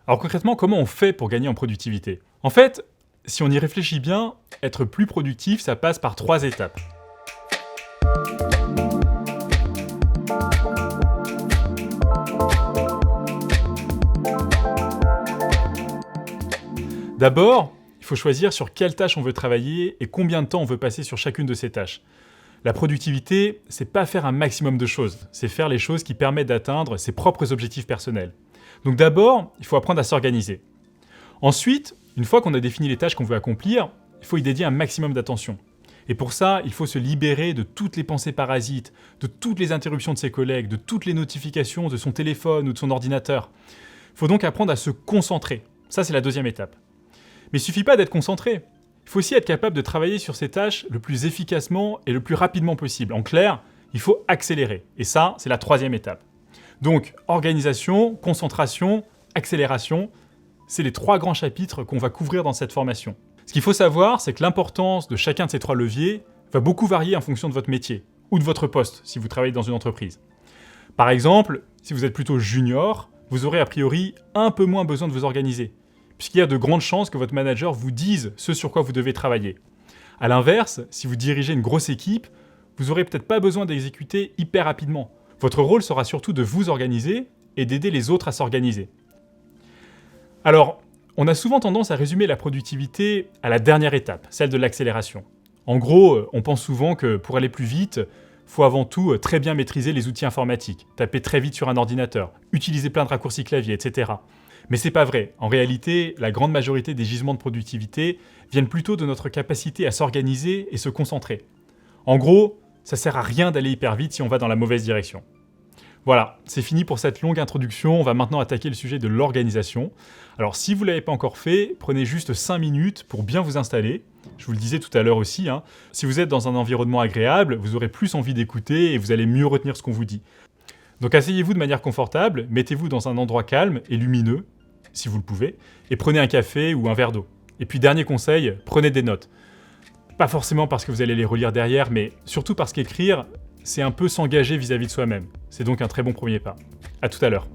Alors concrètement, comment on fait pour gagner en productivité? En fait, si on y réfléchit bien, être plus productif, ça passe par 3 étapes. D'abord, il faut choisir sur quelle tâche on veut travailler et combien de temps on veut passer sur chacune de ces tâches. La productivité, c'est pas faire un maximum de choses, c'est faire les choses qui permettent d'atteindre ses propres objectifs personnels. Donc d'abord, il faut apprendre à s'organiser. Ensuite, une fois qu'on a défini les tâches qu'on veut accomplir, il faut y dédier un maximum d'attention. Et pour ça, il faut se libérer de toutes les pensées parasites, de toutes les interruptions de ses collègues, de toutes les notifications de son téléphone ou de son ordinateur. Il faut donc apprendre à se concentrer. Ça, c'est la deuxième étape. Mais il ne suffit pas d'être concentré. Il faut aussi être capable de travailler sur ces tâches le plus efficacement et le plus rapidement possible. En clair, il faut accélérer. Et ça, c'est la troisième étape. Donc, organisation, concentration, accélération, c'est les 3 grands chapitres qu'on va couvrir dans cette formation. Ce qu'il faut savoir, c'est que l'importance de chacun de ces 3 leviers va beaucoup varier en fonction de votre métier ou de votre poste si vous travaillez dans une entreprise. Par exemple, si vous êtes plutôt junior, vous aurez a priori un peu moins besoin de vous organiser, puisqu'il y a de grandes chances que votre manager vous dise ce sur quoi vous devez travailler. A l'inverse, si vous dirigez une grosse équipe, vous n'aurez peut-être pas besoin d'exécuter hyper rapidement. Votre rôle sera surtout de vous organiser et d'aider les autres à s'organiser. Alors, on a souvent tendance à résumer la productivité à la dernière étape, celle de l'accélération. En gros, on pense souvent que pour aller plus vite, il faut avant tout très bien maîtriser les outils informatiques, taper très vite sur un ordinateur, utiliser plein de raccourcis clavier, etc. Mais c'est pas vrai. En réalité, la grande majorité des gisements de productivité viennent plutôt de notre capacité à s'organiser et se concentrer. En gros, ça sert à rien d'aller hyper vite si on va dans la mauvaise direction. Voilà, c'est fini pour cette longue introduction. On va maintenant attaquer le sujet de l'organisation. Alors si vous ne l'avez pas encore fait, prenez juste 5 minutes pour bien vous installer. Je vous le disais tout à l'heure aussi, si vous êtes dans un environnement agréable, vous aurez plus envie d'écouter et vous allez mieux retenir ce qu'on vous dit. Donc asseyez-vous de manière confortable, mettez-vous dans un endroit calme et lumineux, si vous le pouvez, et prenez un café ou un verre d'eau. Et puis dernier conseil, prenez des notes. Pas forcément parce que vous allez les relire derrière, mais surtout parce qu'écrire, c'est un peu s'engager vis-à-vis de soi-même. C'est donc un très bon premier pas. À tout à l'heure.